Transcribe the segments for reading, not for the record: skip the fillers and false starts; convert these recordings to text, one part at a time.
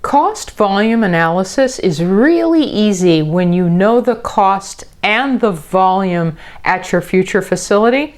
Cost volume analysis is really easy when you know the cost and the volume at your future facility.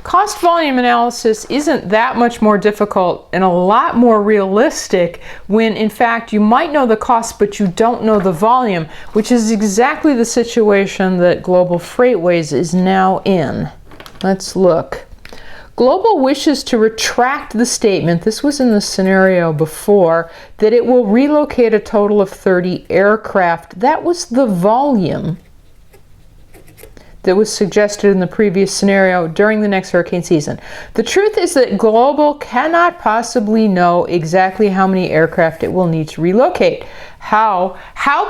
Cost volume analysis isn't that much more difficult and a lot more realistic when in fact you might know the cost but you don't know the volume, which is exactly the situation that Global Freightways is now in. Let's look. Global wishes to retract the statement, this was in the scenario before, that it will relocate a total of 30 aircraft. That was the volume that was suggested in the previous scenario during the next hurricane season. The truth is that Global cannot possibly know exactly how many aircraft it will need to relocate. How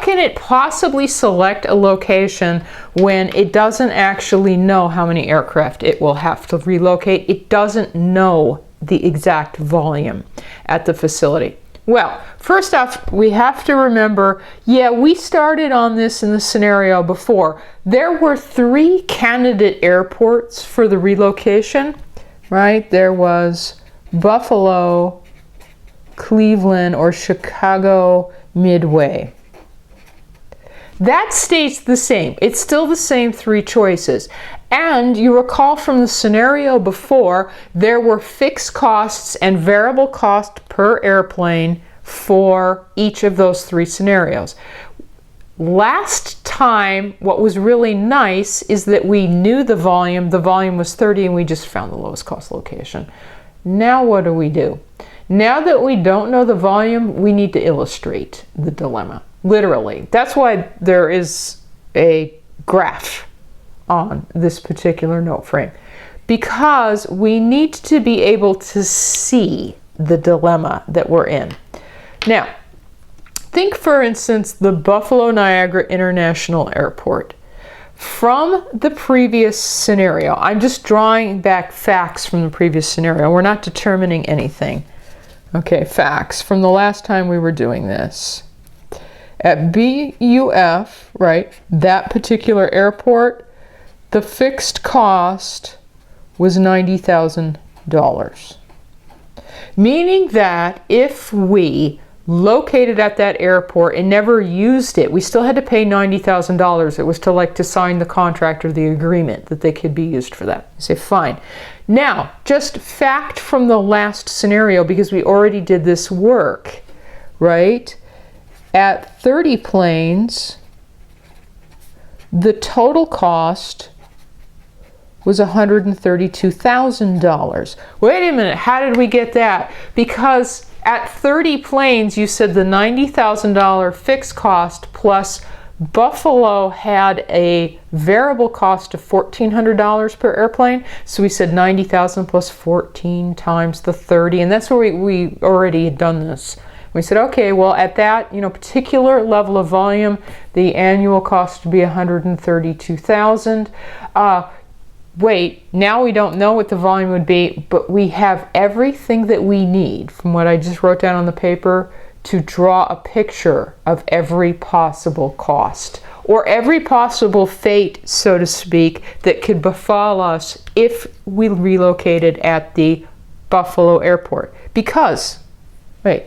can it possibly select a location when it doesn't actually know how many aircraft it will have to relocate? It doesn't know the exact volume at the facility. Well, first off, we have to remember, yeah, we started on this in the scenario before. There were 3 candidate airports for the relocation, right? There was Buffalo, Cleveland, or Chicago Midway. That stays the same. It's still the same 3 choices. And you recall from the scenario before, there were fixed costs and variable cost per airplane for each of those 3 scenarios. Last time, what was really nice is that we knew the volume. The volume was 30 and we just found the lowest cost location. Now what do? Now that we don't know the volume, we need to illustrate the dilemma. Literally. That's why there is a graph on this particular note frame. Because we need to be able to see the dilemma that we're in. Now, think for instance the Buffalo Niagara International Airport. From the previous scenario, I'm just drawing back facts from the previous scenario. We're not determining anything. Okay, facts from the last time we were doing this. At BUF, right, that particular airport, the fixed cost was $90,000. Meaning that if we located at that airport and never used it, we still had to pay $90,000. It was to sign the contract or the agreement that they could be used for that. You say, fine. Now, just fact from the last scenario, because we already did this work, right? At 30 planes, the total cost was $132,000. Wait a minute, how did we get that? Because at 30 planes, you said the $90,000 fixed cost plus Buffalo had a variable cost of $1,400 per airplane. So we said 90,000 plus 14 times the 30. And that's where we already had done this. We said, okay, well, at that particular level of volume, the annual cost would be $132,000. Wait, now we don't know what the volume would be, but we have everything that we need from what I just wrote down on the paper to draw a picture of every possible cost or every possible fate, so to speak, that could befall us if we relocated at the Buffalo airport. Because, wait,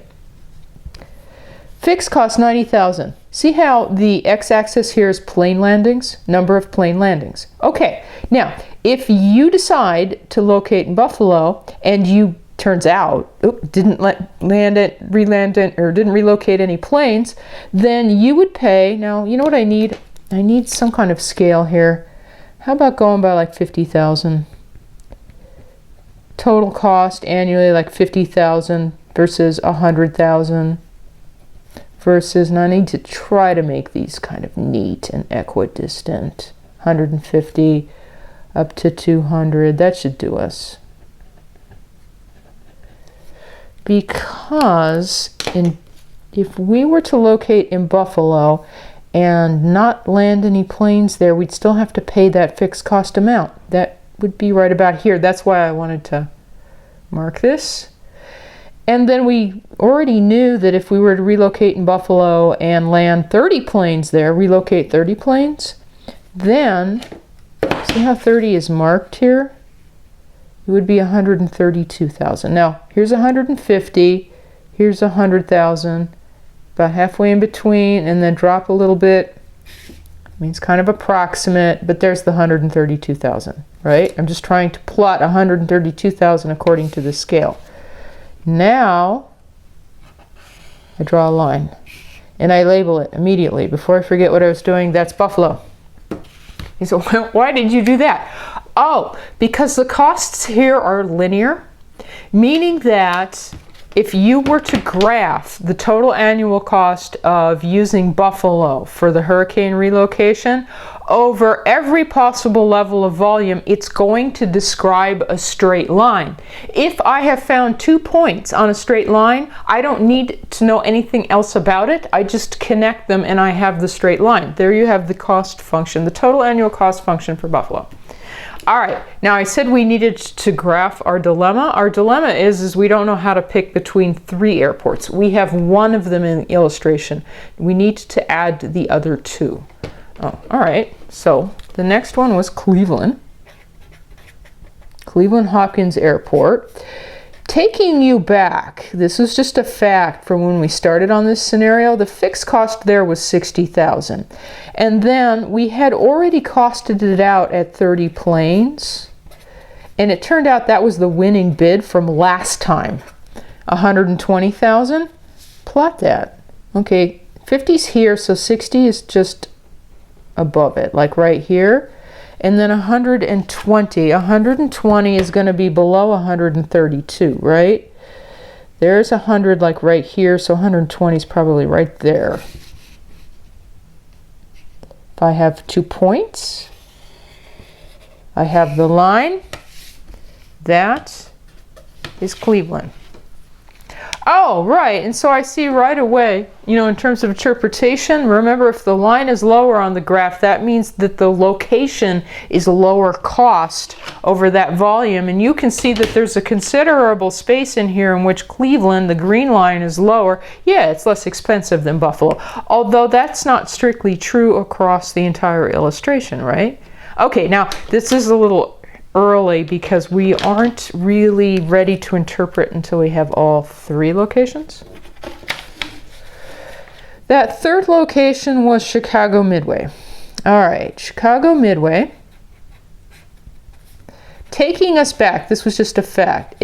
fixed cost $90,000. See how the x-axis here is plane landings, number of plane landings. Okay, now if you decide to locate in Buffalo and you turns out didn't didn't relocate any planes, then you would pay. Now you know what I need? I need some kind of scale here. How about going by like 50,000? Total cost annually like 50,000 versus 100,000. Versus, and I need to try to make these kind of neat and equidistant. 150 up to 200, that should do us. Because if we were to locate in Buffalo and not land any planes there, we'd still have to pay that fixed cost amount. That would be right about here. That's why I wanted to mark this. And then we already knew that if we were to relocate in Buffalo and land 30 planes there, relocate 30 planes, then, see how 30 is marked here? It would be 132,000. Now, here's 150, here's 100,000, about halfway in between, and then drop a little bit. Means kind of approximate, but there's the 132,000, right? I'm just trying to plot 132,000 according to the scale. Now, I draw a line, and I label it immediately. Before I forget what I was doing, that's Buffalo. You say, well, why did you do that? Oh, because the costs here are linear, meaning that if you were to graph the total annual cost of using Buffalo for the hurricane relocation over every possible level of volume, it's going to describe a straight line. If I have found 2 points on a straight line, I don't need to know anything else about it. I just connect them and I have the straight line. There you have the cost function, the total annual cost function for Buffalo. All right, now I said we needed to graph our dilemma. Our dilemma is we don't know how to pick between 3 airports. We have one of them in the illustration. We need to add the other 2. Oh, all right, so the next one was Cleveland. Cleveland Hopkins Airport. Taking you back, this was just a fact from when we started on this scenario, the fixed cost there was $60,000. And then we had already costed it out at 30 planes. And it turned out that was the winning bid from last time. 120,000. Plot that. Okay, 50's here, so 60 is just above it, like right here. And then 120. 120 is going to be below 132, right? There's 100 like right here, so 120 is probably right there. If I have 2 points, I have the line. That is Cleveland. Oh, right, and so I see right away, you know, in terms of interpretation, remember if the line is lower on the graph, that means that the location is lower cost over that volume, and you can see that there's a considerable space in here in which Cleveland, the green line, is lower. Yeah, it's less expensive than Buffalo, although that's not strictly true across the entire illustration, right? Okay, now this is a little early because we aren't really ready to interpret until we have all 3 locations. That third location was Chicago Midway. All right, Chicago Midway. Taking us back, this was just a fact.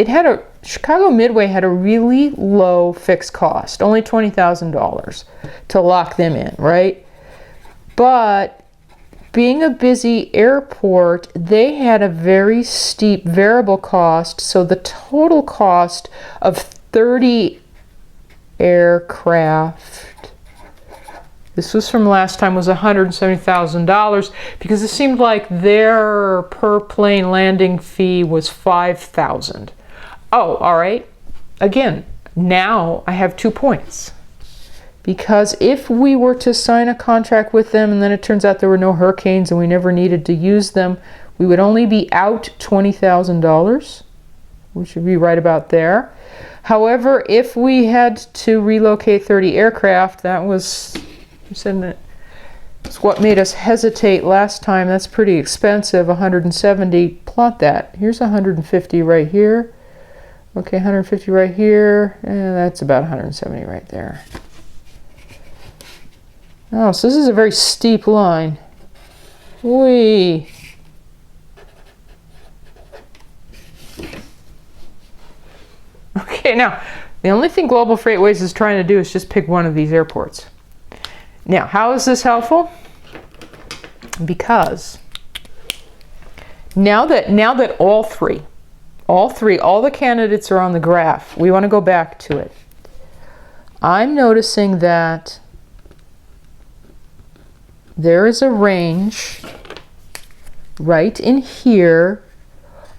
Chicago Midway had a really low fixed cost, only $20,000 to lock them in, right? But being a busy airport, they had a very steep variable cost, so the total cost of 30 aircraft, this was from last time, was $170,000 because it seemed like their per plane landing fee was $5,000. Oh, all right. Again, now I have 2 points. Because if we were to sign a contract with them and then it turns out there were no hurricanes and we never needed to use them, we would only be out $20,000, which would be right about there. However, if we had to relocate 30 aircraft, that was, it's what made us hesitate last time. That's pretty expensive, 170. Plot that. Here's 150 right here. Okay, 150 right here, and that's about 170 right there. Oh, so this is a very steep line. Whee! Okay, now, the only thing Global Freightways is trying to do is just pick one of these airports. Now, how is this helpful? Because now that all the candidates are on the graph, we want to go back to it. I'm noticing that there is a range right in here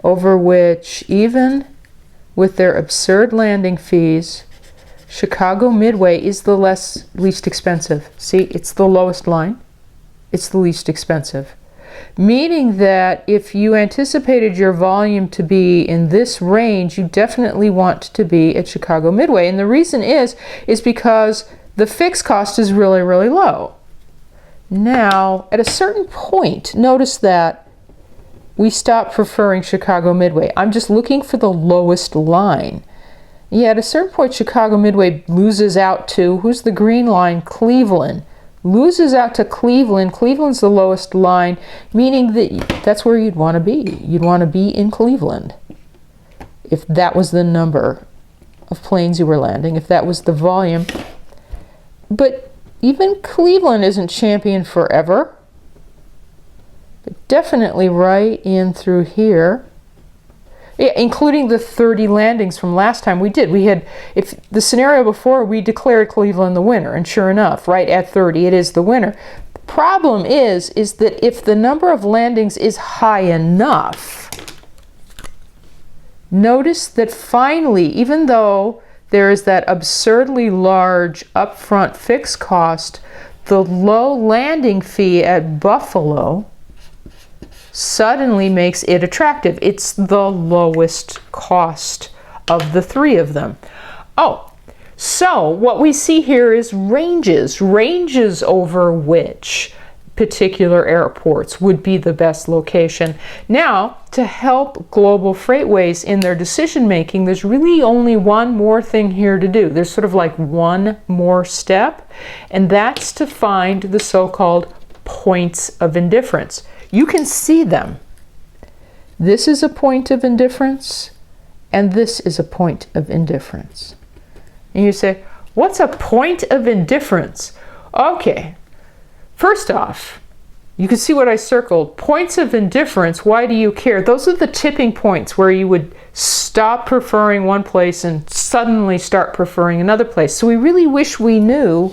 over which, even with their absurd landing fees, Chicago Midway is the least expensive. See, it's the lowest line. It's the least expensive. Meaning that if you anticipated your volume to be in this range, you definitely want to be at Chicago Midway. And the reason is because the fixed cost is really, really low. Now, at a certain point, notice that we stop preferring Chicago Midway. I'm just looking for the lowest line. Yeah, at a certain point, Chicago Midway loses out to, who's the green line? Cleveland. Loses out to Cleveland. Cleveland's the lowest line, meaning that that's where you'd want to be. You'd want to be in Cleveland if that was the number of planes you were landing, if that was the volume. But even Cleveland isn't champion forever. But definitely right in through here. Yeah, including the 30 landings from last time we did. We had, if the scenario before, we declared Cleveland the winner, and sure enough, right at 30, it is the winner. The problem is that if the number of landings is high enough, notice that finally, even though there is that absurdly large upfront fixed cost, the low landing fee at Buffalo suddenly makes it attractive. It's the lowest cost of the three of them. Oh, so what we see here is ranges over which particular airports would be the best location. Now, to help global freightways in their decision making, there's really only one more thing here to do. There's sort of like one more step, and that's to find the so-called points of indifference. You can see them. This is a point of indifference, and this is a point of indifference. And you say, what's a point of indifference? Okay, first off, you can see what I circled. Points of indifference, why do you care? Those are the tipping points where you would stop preferring one place and suddenly start preferring another place. So we really wish we knew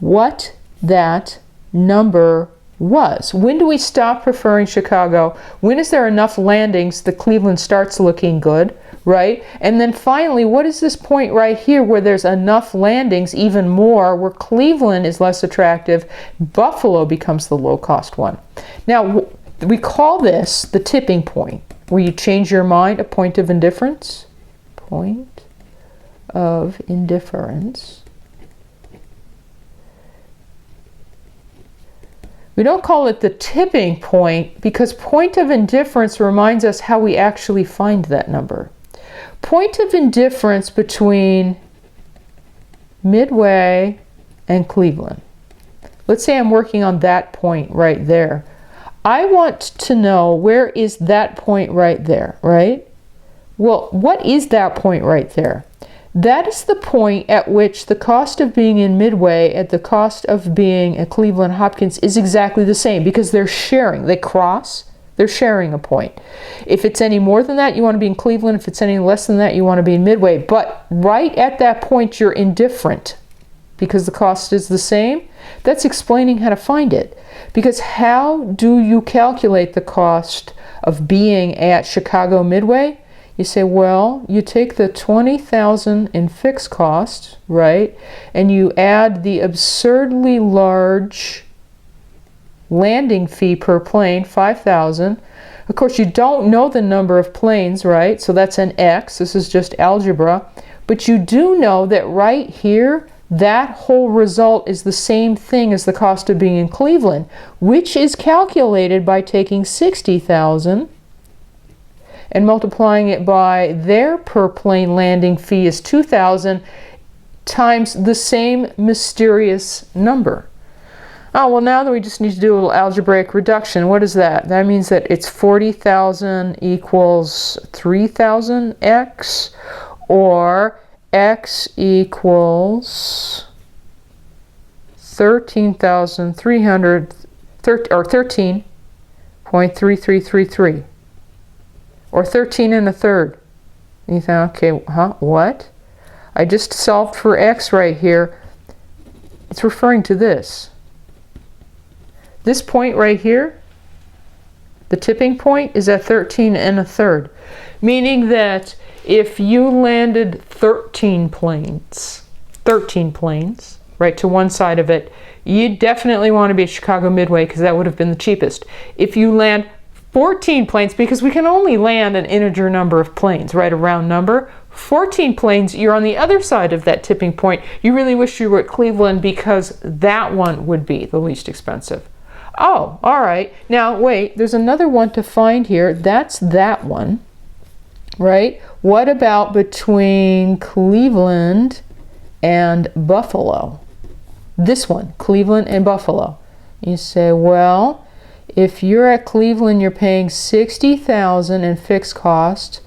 what that number was. When do we stop preferring Chicago? When is there enough landings that Cleveland starts looking good, right? And then finally, what is this point right here where there's enough landings, even more, where Cleveland is less attractive, Buffalo becomes the low-cost one. Now, we call this the tipping point, where you change your mind, a point of indifference. Point of indifference. We don't call it the tipping point because point of indifference reminds us how we actually find that number. Point of indifference between Midway and Cleveland. Let's say I'm working on that point right there. I want to know, where is that point right there, right? Well, what is that point right there? That is the point at which the cost of being in Midway at the cost of being at Cleveland Hopkins is exactly the same, because they're sharing. They cross, they're sharing a point. If it's any more than that, you want to be in Cleveland. If it's any less than that, you want to be in Midway. But right at that point, you're indifferent because the cost is the same. That's explaining how to find it. Because how do you calculate the cost of being at Chicago Midway? You say, well, you take the $20,000 in fixed costs, right, and you add the absurdly large landing fee per plane, $5,000. Of course, you don't know the number of planes, right, so that's an X. This is just algebra. But you do know that right here, that whole result is the same thing as the cost of being in Cleveland, which is calculated by taking $60,000 and multiplying it by their per plane landing fee is $2,000 times the same mysterious number. Oh, well, now that we just need to do a little algebraic reduction. What is that? That means that it's 40,000 equals 3,000x, or x equals 13,300, or 13.3333. Or 13 1/3. And you think, okay, what? I just solved for x right here. It's referring to this. This point right here, the tipping point, is at 13 1/3. Meaning that if you landed 13 planes, right, to one side of it, you definitely want to be at Chicago Midway because that would have been the cheapest. If you land 14 planes, because we can only land an integer number of planes, right, a round number. 14 planes, you're on the other side of that tipping point. You really wish you were at Cleveland because that one would be the least expensive. Oh, all right. Now, wait, there's another one to find here. That's that one. right? What about between Cleveland and Buffalo? This one, Cleveland and Buffalo. You say, well, if you're at Cleveland, you're paying $60,000 in fixed cost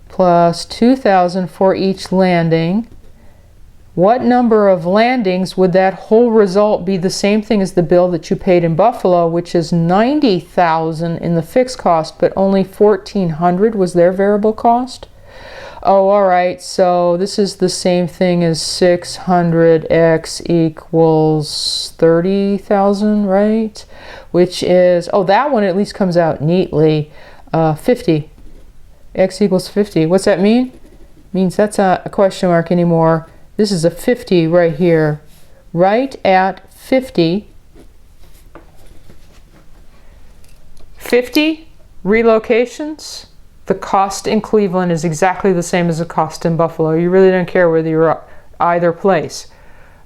plus $2,000 for each landing. What number of landings would that whole result be the same thing as the bill that you paid in Buffalo, which is $90,000 in the fixed cost, but only $1,400 was their variable cost? Oh, all right, so this is the same thing as 600x equals 30,000, right? Which is, oh, that one at least comes out neatly, 50. X equals 50. What's that mean? Means that's not a question mark anymore. This is a 50 right here. Right at 50. 50 relocations. The cost in Cleveland is exactly the same as the cost in Buffalo. You really don't care whether you're either place.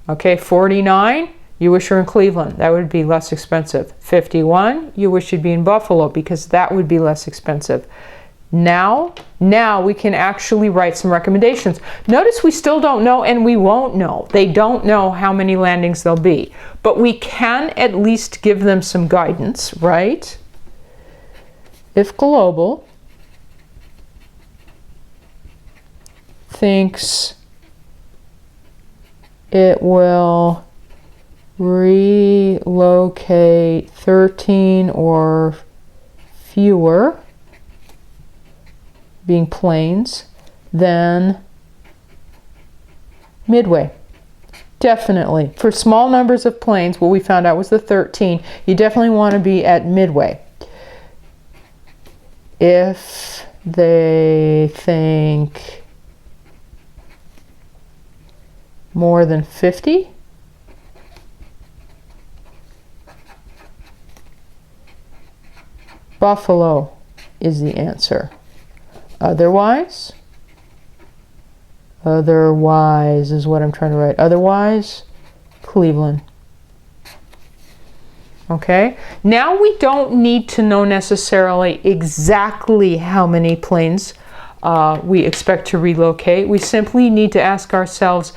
Okay, 49, you wish you're in Cleveland. That would be less expensive. 51, you wish you'd be in Buffalo because that would be less expensive. Now we can actually write some recommendations. Notice we still don't know, and we won't know. They don't know how many landings there'll be. But we can at least give them some guidance, right? If Global thinks it will relocate 13 or fewer, being planes, then Midway. Definitely. For small numbers of planes, what we found out was the 13. You definitely want to be at Midway. If they think more than 50, Buffalo is the answer. Otherwise is what I'm trying to write. Otherwise, Cleveland. Okay, now we don't need to know necessarily exactly how many planes we expect to relocate. We simply need to ask ourselves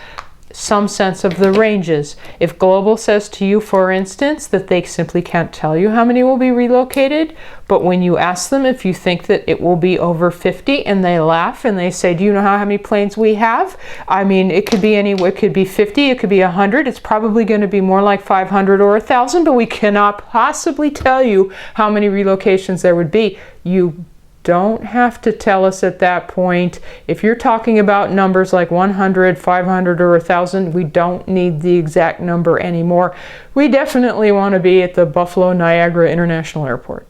some sense of the ranges. If Global says to you, for instance, that they simply can't tell you how many will be relocated, but when you ask them if you think that it will be over 50 and they laugh and they say, do you know how many planes we have? I mean, it could be anywhere. It could be 50, it could be 100. It's probably going to be more like 500 or 1,000, but we cannot possibly tell you how many relocations there would be. You don't have to tell us at that point. If you're talking about numbers like 100, 500, or 1,000, we don't need the exact number anymore. We definitely want to be at the Buffalo Niagara International Airport.